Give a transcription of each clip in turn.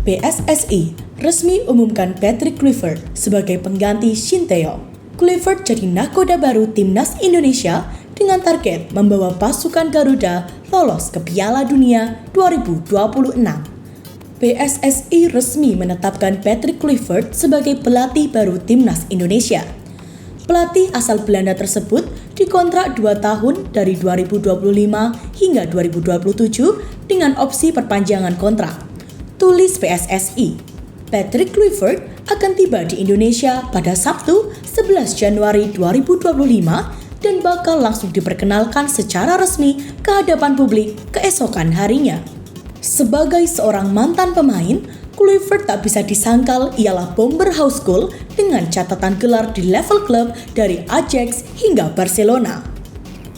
PSSI resmi umumkan Patrick Kluivert sebagai pengganti Shin Tae-yong. Kluivert jadi nahkoda baru Timnas Indonesia dengan target membawa pasukan Garuda lolos ke Piala Dunia 2026. PSSI resmi menetapkan Patrick Kluivert sebagai pelatih baru Timnas Indonesia. Pelatih asal Belanda tersebut dikontrak 2 tahun dari 2025 hingga 2027 dengan opsi perpanjangan kontrak. Tulis PSSI, Patrick Kluivert akan tiba di Indonesia pada Sabtu 11 Januari 2025 dan bakal langsung diperkenalkan secara resmi ke hadapan publik keesokan harinya. Sebagai seorang mantan pemain, Kluivert tak bisa disangkal ialah bomber house goal dengan catatan gelar di level klub dari Ajax hingga Barcelona.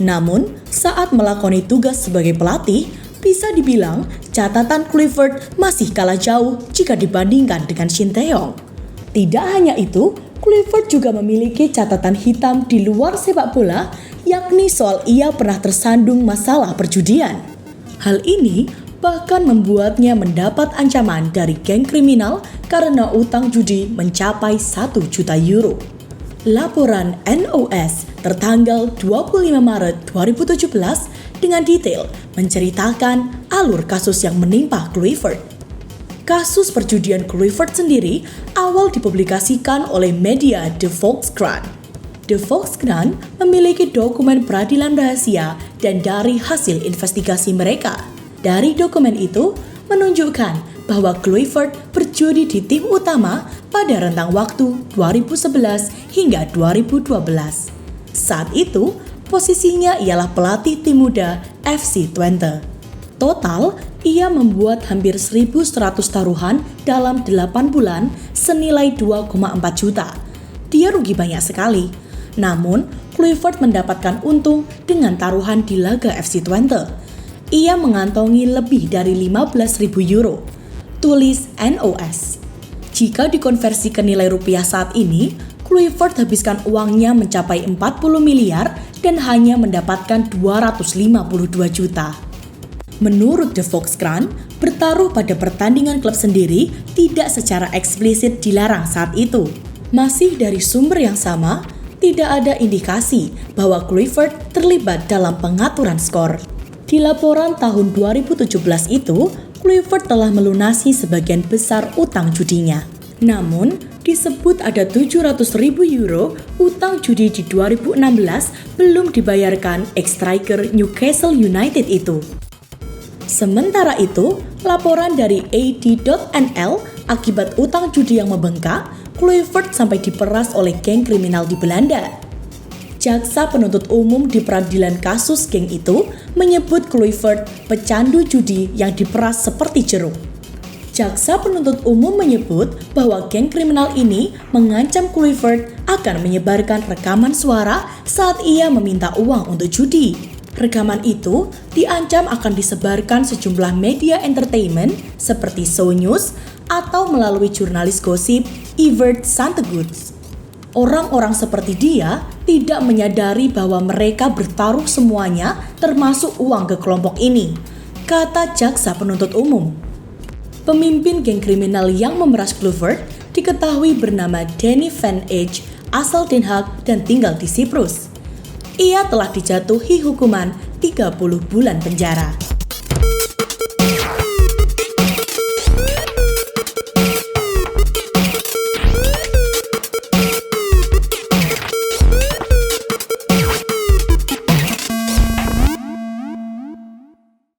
Namun, saat melakoni tugas sebagai pelatih, bisa dibilang catatan Kluivert masih kalah jauh jika dibandingkan dengan Shin Tae-yong. Tidak hanya itu, Kluivert juga memiliki catatan hitam di luar sepak bola, yakni soal ia pernah tersandung masalah perjudian. Hal ini bahkan membuatnya mendapat ancaman dari geng kriminal karena utang judi mencapai 1 juta euro. Laporan NOS tertanggal 25 Maret 2017 dengan detail menceritakan alur kasus yang menimpa Kluivert. Kasus perjudian Kluivert sendiri awal dipublikasikan oleh media De Volkskrant. De Volkskrant memiliki dokumen peradilan rahasia dan dari hasil investigasi mereka. Dari dokumen itu menunjukkan bahwa Kluivert berjudi di tim utama pada rentang waktu 2011 hingga 2012. Saat itu, posisinya ialah pelatih tim muda FC Twente. Total, ia membuat hampir 1.100 taruhan dalam 8 bulan senilai 2,4 juta. Dia rugi banyak sekali. Namun, Kluivert mendapatkan untung dengan taruhan di laga FC Twente. Ia mengantongi lebih dari 15.000 euro. Tulis NOS. Jika dikonversi ke nilai rupiah saat ini, Kluivert habiskan uangnya mencapai 40 miliar dan hanya mendapatkan 252 juta. Menurut De Volkskrant, bertaruh pada pertandingan klub sendiri tidak secara eksplisit dilarang saat itu. Masih dari sumber yang sama, tidak ada indikasi bahwa Kluivert terlibat dalam pengaturan skor. Di laporan tahun 2017 itu, Kluivert telah melunasi sebagian besar utang judinya. Namun, disebut ada 700.000 euro utang judi di 2016 belum dibayarkan ex-striker Newcastle United itu. Sementara itu, laporan dari AD.NL akibat utang judi yang membengkak, Kluivert sampai diperas oleh geng kriminal di Belanda. Jaksa penuntut umum di peradilan kasus geng itu menyebut Kluivert pecandu judi yang diperas seperti jeruk. Jaksa penuntut umum menyebut bahwa geng kriminal ini mengancam Kluivert akan menyebarkan rekaman suara saat ia meminta uang untuk judi. Rekaman itu diancam akan disebarkan sejumlah media entertainment seperti Show News atau melalui jurnalis gosip Evert Santegoeds. Orang-orang seperti dia tidak menyadari bahwa mereka bertaruh semuanya termasuk uang ke kelompok ini, kata jaksa penuntut umum. Pemimpin geng kriminal yang memeras Kluivert diketahui bernama Danny Van Age, asal Den Haag dan tinggal di Siprus. Ia telah dijatuhi hukuman 30 bulan penjara.